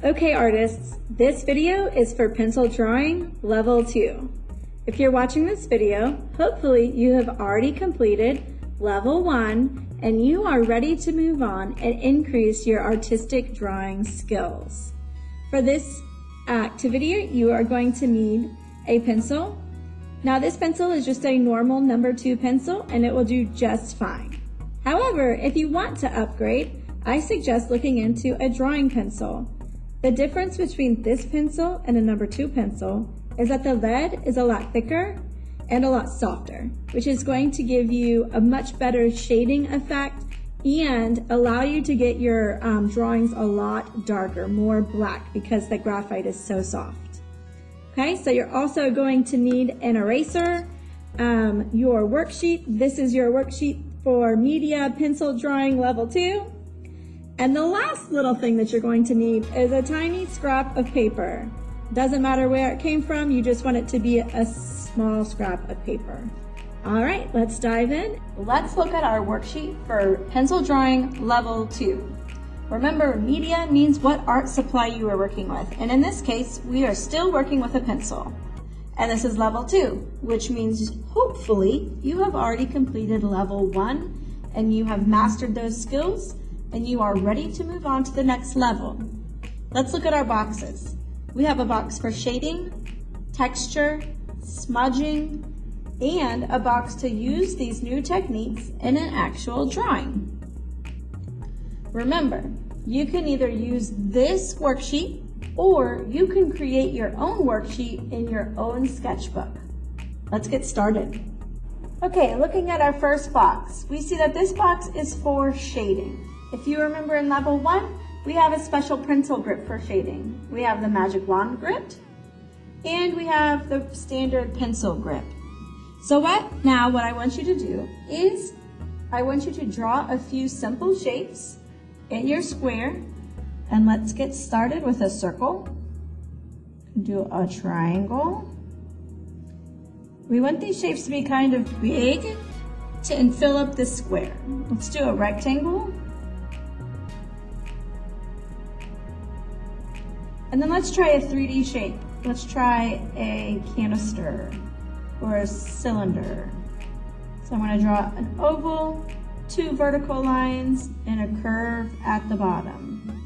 Okay artists, this video is for pencil drawing level 2. If you're watching this video, hopefully you have already completed level 1 and you are ready to move on and increase your artistic drawing skills. For this activity, you are going to need a pencil. Now this pencil is just a normal number 2 pencil and it will do just fine. However, if you want to upgrade, I suggest looking into a drawing pencil. The difference between this pencil and a number 2 pencil is that the lead is a lot thicker and a lot softer, which is going to give you a much better shading effect and allow you to get your drawings a lot darker, more black, because the graphite is so soft. Okay, so you're also going to need an eraser, your worksheet. This is your worksheet for media pencil drawing level 2. And the last little thing that you're going to need is a tiny scrap of paper. Doesn't matter where it came from, you just want it to be a small scrap of paper. All right, let's dive in. Let's look at our worksheet for pencil drawing level 2. Remember, media means what art supply you are working with. And in this case, we are still working with a pencil. And this is level 2, which means hopefully you have already completed level 1 and you have mastered those skills and you are ready to move on to the next level. Let's look at our boxes. We have a box for shading, texture, smudging, and a box to use these new techniques in an actual drawing. Remember, you can either use this worksheet or you can create your own worksheet in your own sketchbook. Let's get started. Okay, looking at our first box, we see that this box is for shading. If you remember in level 1, we have a special pencil grip for shading. We have the magic wand grip, and we have the standard pencil grip. So what I want you to do is, I want you to draw a few simple shapes in your square, and let's get started with a circle. Do a triangle. We want these shapes to be kind of big and fill up the square. Let's do a rectangle. And then let's try a 3D shape. Let's try a canister or a cylinder. So I'm going to draw an oval, 2 vertical lines, and a curve at the bottom.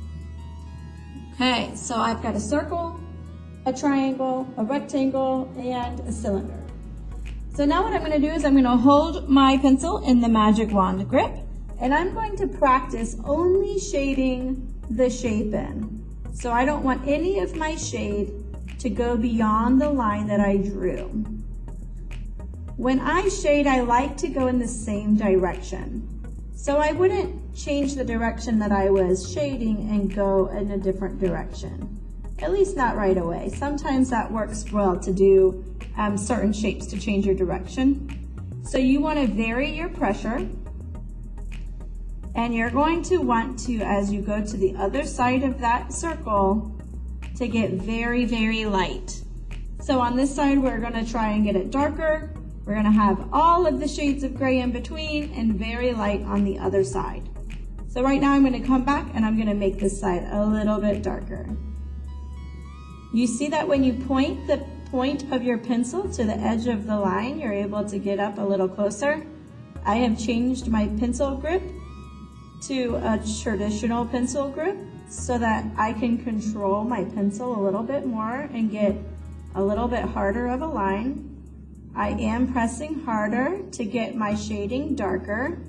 Okay, so I've got a circle, a triangle, a rectangle, and a cylinder. So now what I'm going to do is I'm going to hold my pencil in the magic wand grip, and I'm going to practice only shading the shape in. So I don't want any of my shade to go beyond the line that I drew. When I shade, I like to go in the same direction. So I wouldn't change the direction that I was shading and go in a different direction. At least not right away. Sometimes that works well to do certain shapes to change your direction. So you want to vary your pressure. And you're going to want to, as you go to the other side of that circle, to get very, very light. So on this side, we're going to try and get it darker. We're going to have all of the shades of gray in between and very light on the other side. So right now I'm going to come back and I'm going to make this side a little bit darker. You see that when you point the point of your pencil to the edge of the line, you're able to get up a little closer. I have changed my pencil grip to a traditional pencil grip so that I can control my pencil a little bit more and get a little bit harder of a line. I am pressing harder to get my shading darker.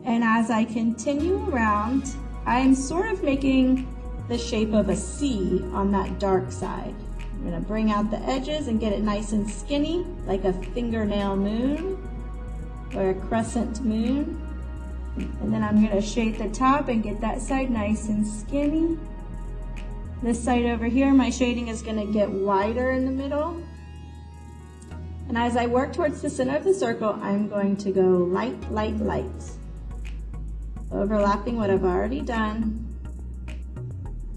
And as I continue around, I'm sort of making the shape of a C on that dark side. I'm going to bring out the edges and get it nice and skinny, like a fingernail moon or a crescent moon. And then I'm going to shade the top and get that side nice and skinny. This side over here, my shading is going to get wider in the middle. And as I work towards the center of the circle, I'm going to go light, light, light, overlapping what I've already done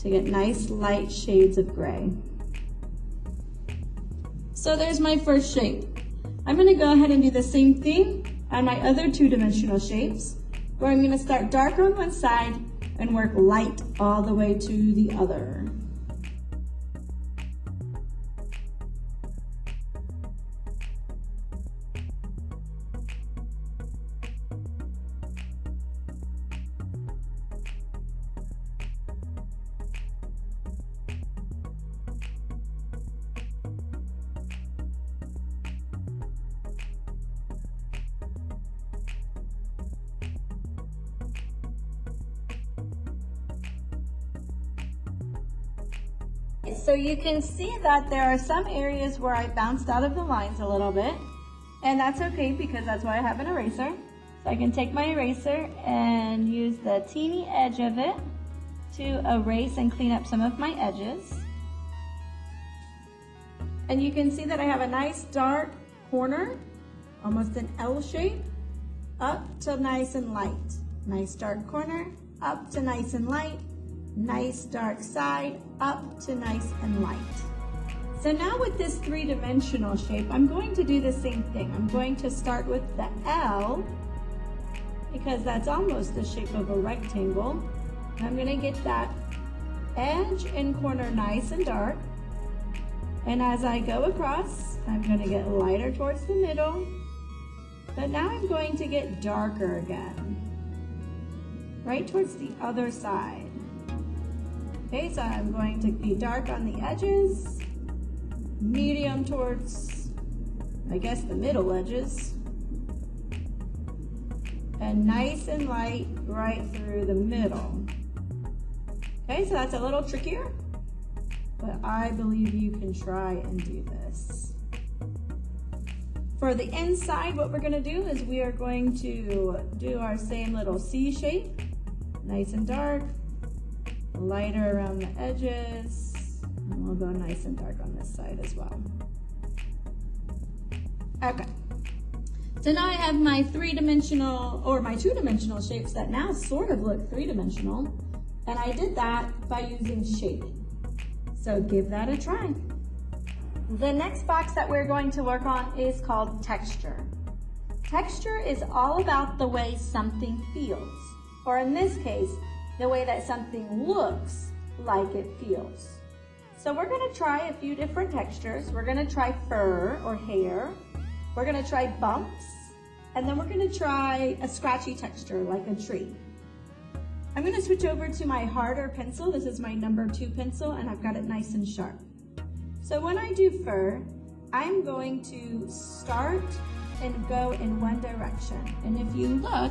to get nice light shades of gray. So there's my first shape. I'm going to go ahead and do the same thing on my other 2-dimensional shapes, where I'm going to start darker on one side and work light all the way to the other. So you can see that there are some areas where I bounced out of the lines a little bit, and that's okay because that's why I have an eraser. So I can take my eraser and use the teeny edge of it to erase and clean up some of my edges. And you can see that I have a nice dark corner, almost an L shape, up to nice and light. Nice dark corner, up to nice and light. Nice dark side, up to nice and light. So now with this three-dimensional shape, I'm going to do the same thing. I'm going to start with the L, because that's almost the shape of a rectangle. I'm going to get that edge and corner nice and dark. And as I go across, I'm going to get lighter towards the middle. But now I'm going to get darker again, right towards the other side. Okay, so I'm going to be dark on the edges, medium towards, I guess, the middle edges, and nice and light right through the middle. Okay, so that's a little trickier, but I believe you can try and do this. For the inside, what we're going to do is we are going to do our same little C shape, nice and dark, lighter around the edges, and we'll go nice and dark on this side as well. Okay, so now I have my three-dimensional, or my two-dimensional shapes that now sort of look three-dimensional, and I did that by using shading. So give that a try. The next box that we're going to work on is called texture. Texture is all about the way something feels, or in this case, the way that something looks like it feels. So we're going to try a few different textures. We're going to try fur or hair. We're going to try bumps. And then we're going to try a scratchy texture like a tree. I'm going to switch over to my harder pencil. This is my number 2 pencil, and I've got it nice and sharp. So when I do fur, I'm going to start and go in one direction. And if you look,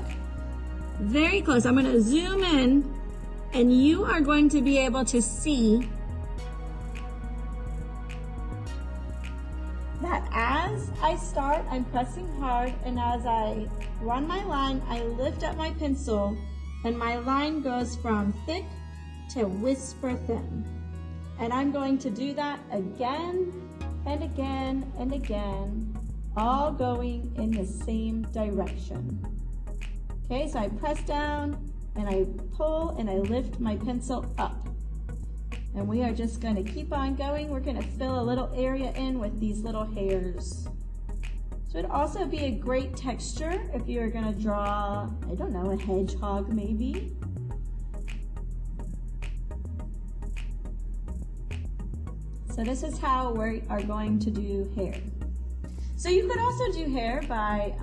very close. I'm going to zoom in, and you are going to be able to see that as I start, I'm pressing hard, and as I run my line, I lift up my pencil, and my line goes from thick to whisper thin. And I'm going to do that again and again and again, all going in the same direction. Okay, so I press down and I pull and I lift my pencil up. And we are just going to keep on going. We're going to fill a little area in with these little hairs. So it'd also be a great texture if you're going to draw, I don't know, a hedgehog maybe. So this is how we are going to do hair. So you could also do hair by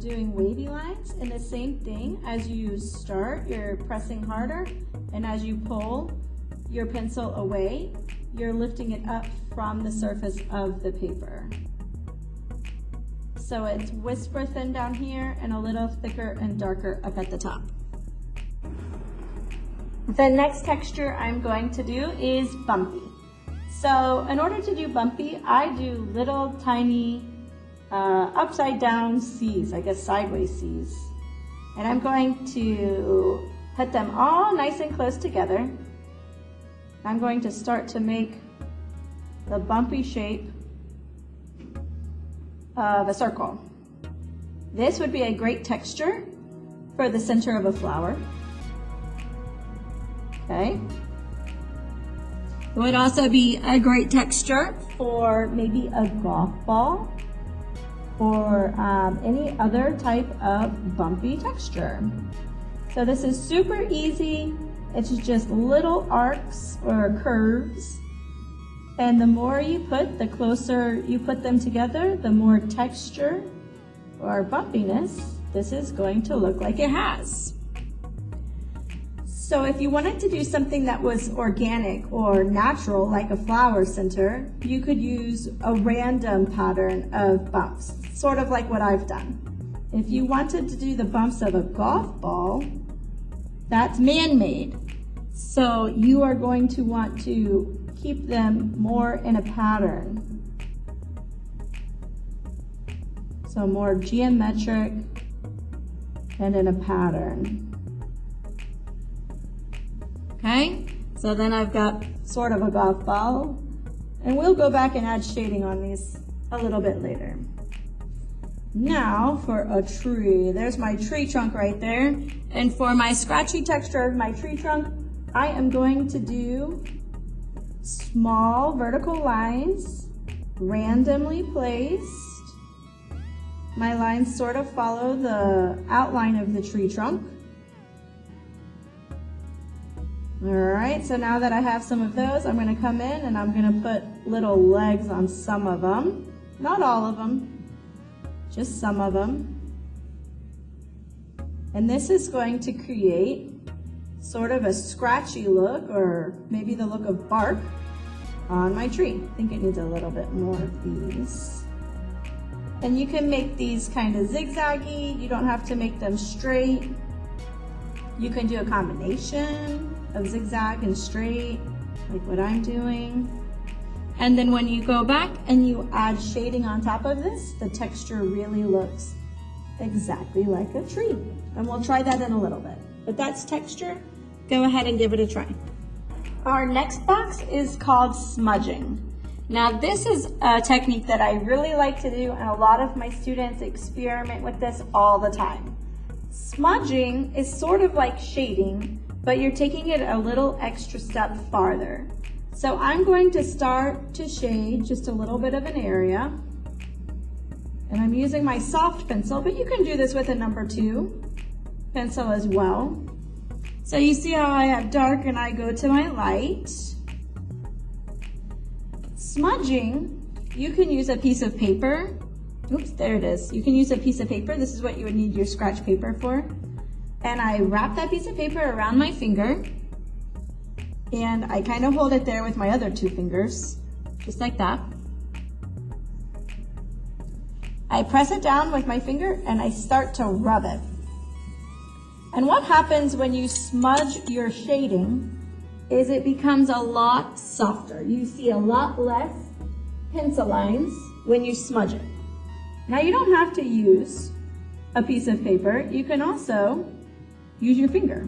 doing wavy lines, and the same thing. As you start, you're pressing harder, and as you pull your pencil away, you're lifting it up from the surface of the paper. So it's whisper thin down here and a little thicker and darker up at the top. The next texture I'm going to do is bumpy. So in order to do bumpy, I do little tiny upside down C's, I guess sideways C's. And I'm going to put them all nice and close together. I'm going to start to make the bumpy shape of a circle. This would be a great texture for the center of a flower. Okay. It would also be a great texture for maybe a golf ball or any other type of bumpy texture. So this is super easy It's just little arcs or curves. And the more you put, the closer you put them together, the more texture or bumpiness this is going to look like it has. So if you wanted to do something that was organic or natural, like a flower center, you could use a random pattern of bumps, sort of like what I've done. If you wanted to do the bumps of a golf ball, that's man-made. So you are going to want to keep them more in a pattern. So more geometric and in a pattern. Okay, so then I've got sort of a golf ball, and we'll go back and add shading on these a little bit later. Now for a tree. There's my tree trunk right there. And for my scratchy texture of my tree trunk, I am going to do small vertical lines, randomly placed. My lines sort of follow the outline of the tree trunk. All right, so now that I have some of those, I'm going to come in and I'm going to put little legs on some of them. Not all of them, just some of them. And this is going to create sort of a scratchy look, or maybe the look of bark on my tree. I think it needs a little bit more of these. And you can make these kind of zigzaggy. You don't have to make them straight. You can do a combination of zigzag and straight, like what I'm doing. And then when you go back and you add shading on top of this, the texture really looks exactly like a tree. And we'll try that in a little bit. But that's texture. Go ahead and give it a try. Our next box is called smudging. Now this is a technique that I really like to do, and a lot of my students experiment with this all the time. Smudging is sort of like shading, but you're taking it a little extra step farther. So I'm going to start to shade just a little bit of an area. And I'm using my soft pencil, but you can do this with a number 2 pencil as well. So you see how I have dark and I go to my light. Smudging, you can use a piece of paper. Oops, there it is. You can use a piece of paper. This is what you would need your scratch paper for. And I wrap that piece of paper around my finger. And I kind of hold it there with my other 2 fingers, just like that. I press it down with my finger and I start to rub it. And what happens when you smudge your shading is it becomes a lot softer. You see a lot less pencil lines when you smudge it. Now you don't have to use a piece of paper. You can also use your finger.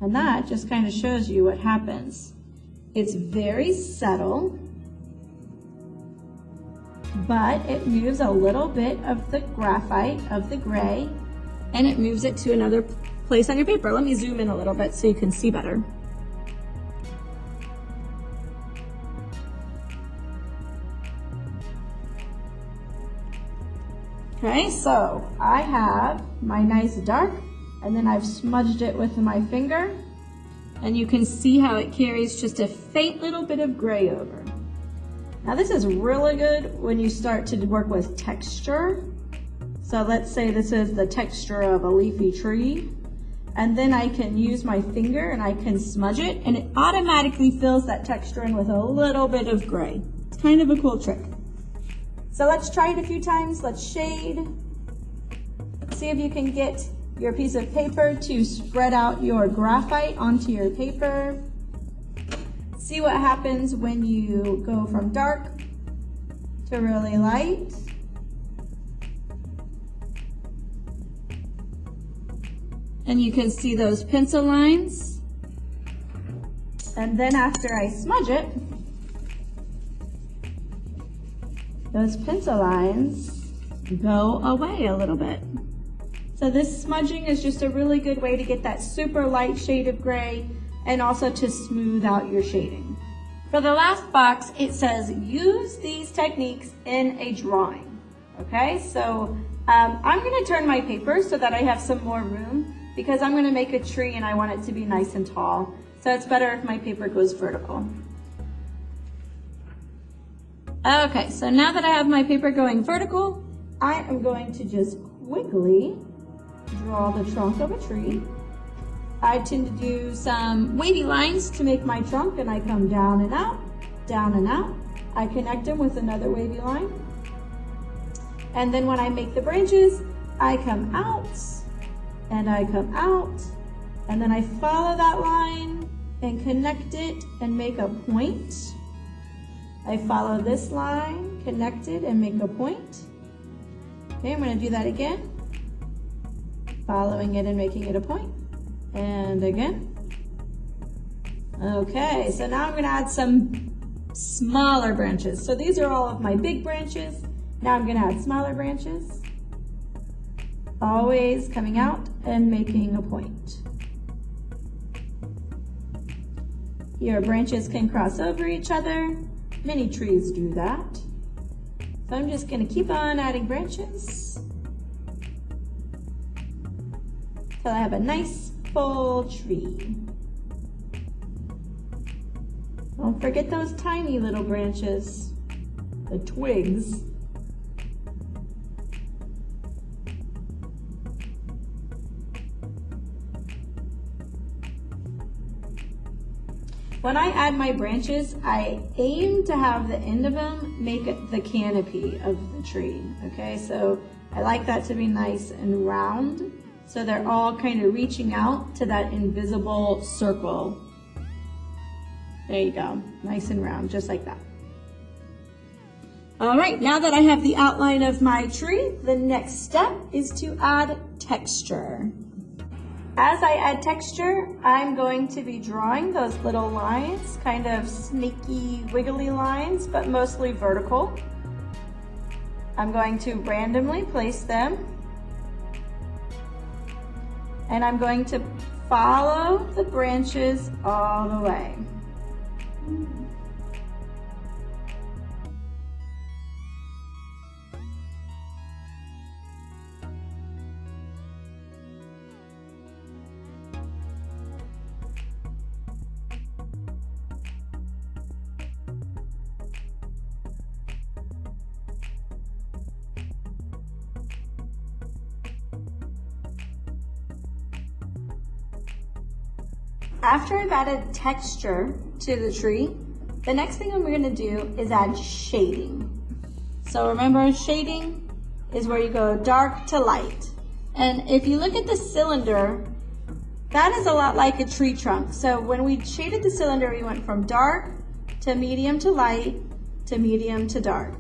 And that just kind of shows you what happens. It's very subtle, but it moves a little bit of the graphite, of the gray, and it moves it to another place on your paper. Let me zoom in a little bit so you can see better. Okay, so I have my nice dark, and then I've smudged it with my finger, and you can see how it carries just a faint little bit of gray over. Now this is really good when you start to work with texture. So let's say this is the texture of a leafy tree, and then I can use my finger and I can smudge it, and it automatically fills that texture in with a little bit of gray. It's kind of a cool trick. So let's try it a few times. Let's shade. See if you can get your piece of paper to spread out your graphite onto your paper. See what happens when you go from dark to really light. And you can see those pencil lines. And then after I smudge it, those pencil lines go away a little bit. So this smudging is just a really good way to get that super light shade of gray and also to smooth out your shading. For the last box, it says use these techniques in a drawing. Okay, so I'm going to turn my paper so that I have some more room because I'm gonna make a tree and I want it to be nice and tall. So it's better if my paper goes vertical. Okay, so now that I have my paper going vertical, I am going to just quickly draw the trunk of a tree. I tend to do some wavy lines to make my trunk, and I come down and out, down and out. I connect them with another wavy line. And then when I make the branches, I come out and I come out, and then I follow that line and connect it and make a point. I follow this line, connect it and make a point. Okay, I'm going to do that again. Following it and making it a point. And again. Okay, so now I'm going to add some smaller branches. So these are all of my big branches. Now I'm going to add smaller branches. Always coming out and making a point. Your branches can cross over each other. Many trees do that. So I'm just going to keep on adding branches till I have a nice full tree. Don't forget those tiny little branches, the twigs. When I add my branches, I aim to have the end of them make it the canopy of the tree, okay? So I like that to be nice and round, so they're all kind of reaching out to that invisible circle. There you go, nice and round, just like that. All right, now that I have the outline of my tree, the next step is to add texture. As I add texture, I'm going to be drawing those little lines, kind of snaky, wiggly lines, but mostly vertical. I'm going to randomly place them. And I'm going to follow the branches all the way. After I've added texture to the tree, the next thing I'm going to do is add shading. So remember, shading is where you go dark to light. And if you look at the cylinder, that is a lot like a tree trunk. So when we shaded the cylinder, we went from dark to medium to light to medium to dark.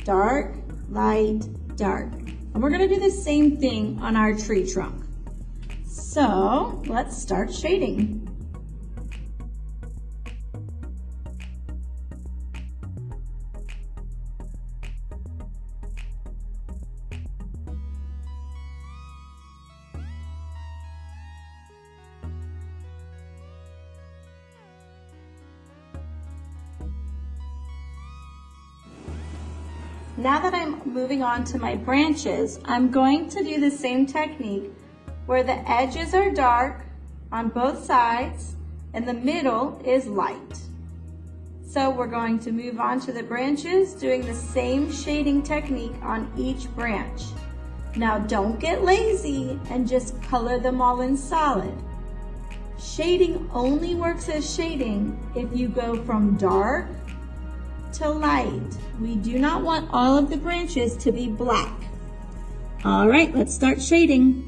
Dark, light, dark. And we're going to do the same thing on our tree trunk. So let's start shading. Now that I'm moving on to my branches, I'm going to do the same technique where the edges are dark on both sides and the middle is light. So we're going to move on to the branches, doing the same shading technique on each branch. Now don't get lazy and just color them all in solid. Shading only works as shading if you go from dark to light. We do not want all of the branches to be black. All right, let's start shading.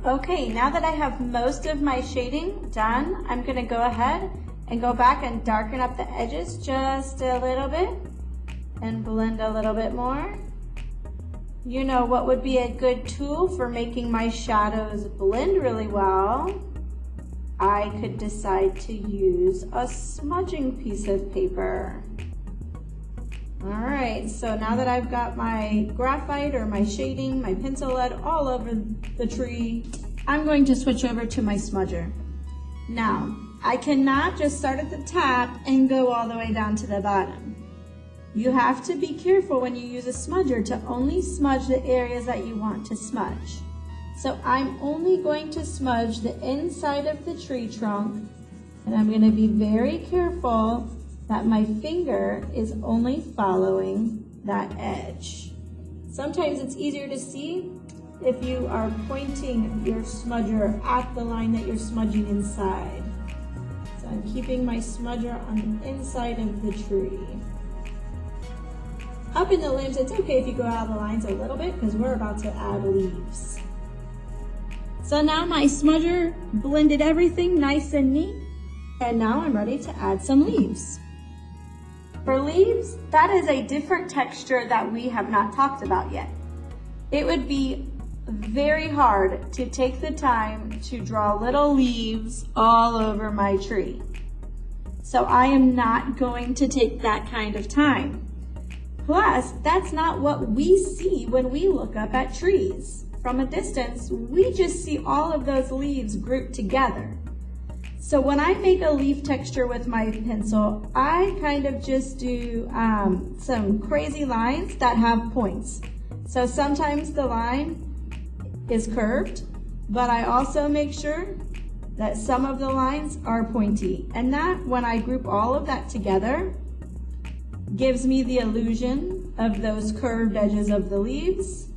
Okay, now that I have most of my shading done, I'm going to go ahead and go back and darken up the edges just a little bit and blend a little bit more. You know what would be a good tool for making my shadows blend really well? I could decide to use a smudging piece of paper. All right, so now that I've got my graphite or my shading, my pencil lead all over the tree, I'm going to switch over to my smudger. Now, I cannot just start at the top and go all the way down to the bottom. You have to be careful when you use a smudger to only smudge the areas that you want to smudge. So I'm only going to smudge the inside of the tree trunk, and I'm going to be very careful that my finger is only following that edge. Sometimes it's easier to see if you are pointing your smudger at the line that you're smudging inside. So I'm keeping my smudger on the inside of the tree. Up in the limbs, it's okay if you go out of the lines a little bit because we're about to add leaves. So now my smudger blended everything nice and neat, and now I'm ready to add some leaves. For leaves, that is a different texture that we have not talked about yet. It would be very hard to take the time to draw little leaves all over my tree. So I am not going to take that kind of time. Plus, that's not what we see when we look up at trees. From a distance, we just see all of those leaves grouped together. So when I make a leaf texture with my pencil, I kind of just do some crazy lines that have points. So sometimes the line is curved, but I also make sure that some of the lines are pointy. And that, when I group all of that together, gives me the illusion of those curved edges of the leaves,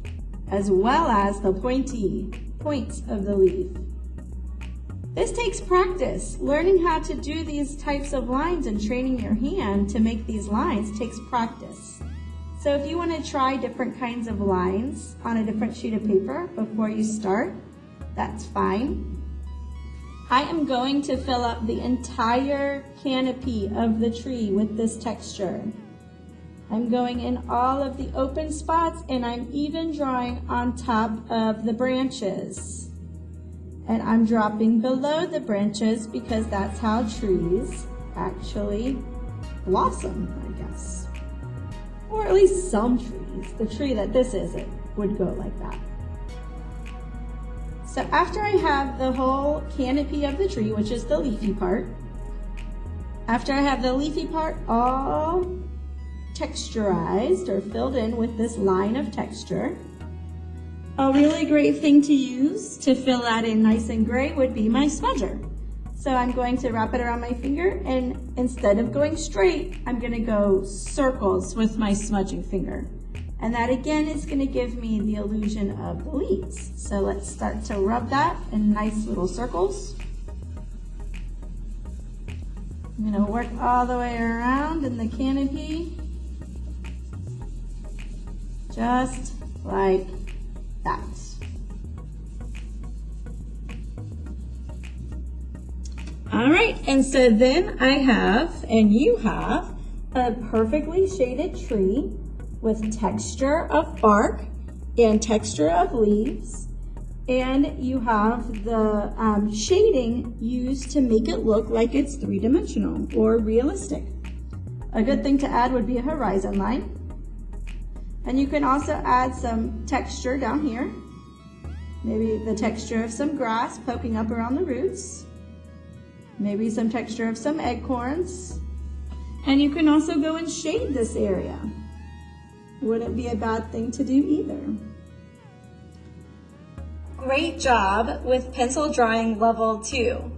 as well as the pointy points of the leaf. This takes practice. Learning how to do these types of lines and training your hand to make these lines takes practice. So if you want to try different kinds of lines on a different sheet of paper before you start, that's fine. I am going to fill up the entire canopy of the tree with this texture. I'm going in all of the open spots, and I'm even drawing on top of the branches. And I'm dropping below the branches because that's how trees actually blossom, I guess. Or at least some trees. The tree that this isn't would go like that. So after I have the whole canopy of the tree, which is the leafy part, after I have the leafy part all texturized or filled in with this line of texture, a really great thing to use to fill that in nice and gray would be my smudger. So I'm going to wrap it around my finger, and instead of going straight, I'm going to go circles with my smudging finger. And that again is going to give me the illusion of the leaves. So let's start to rub that in nice little circles. I'm going to work all the way around in the canopy, just like that. All right, and so then I have, and you have, a perfectly shaded tree with texture of bark and texture of leaves, and you have the shading used to make it look like it's three-dimensional or realistic. A good thing to add would be a horizon line. And you can also add some texture down here, maybe the texture of some grass poking up around the roots, maybe some texture of some acorns, and you can also go and shade this area. Wouldn't be a bad thing to do either. Great job with pencil drawing level 2.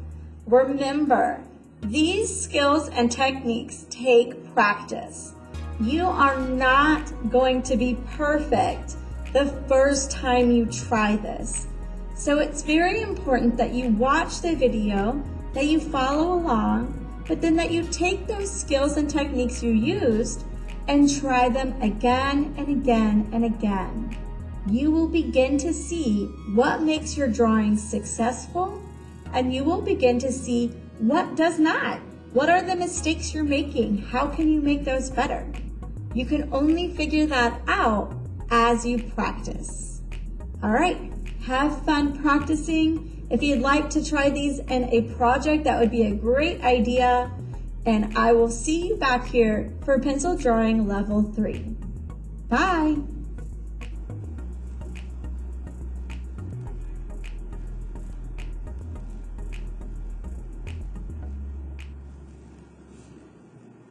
Remember, these skills and techniques take practice. You are not going to be perfect the first time you try this. So it's very important that you watch the video, that you follow along, but then that you take those skills and techniques you used and try them again and again and again. You will begin to see what makes your drawings successful, and you will begin to see what does not. What are the mistakes you're making? How can you make those better? You can only figure that out as you practice. All right, have fun practicing. If you'd like to try these in a project, that would be a great idea. And I will see you back here for pencil drawing level 3. Bye.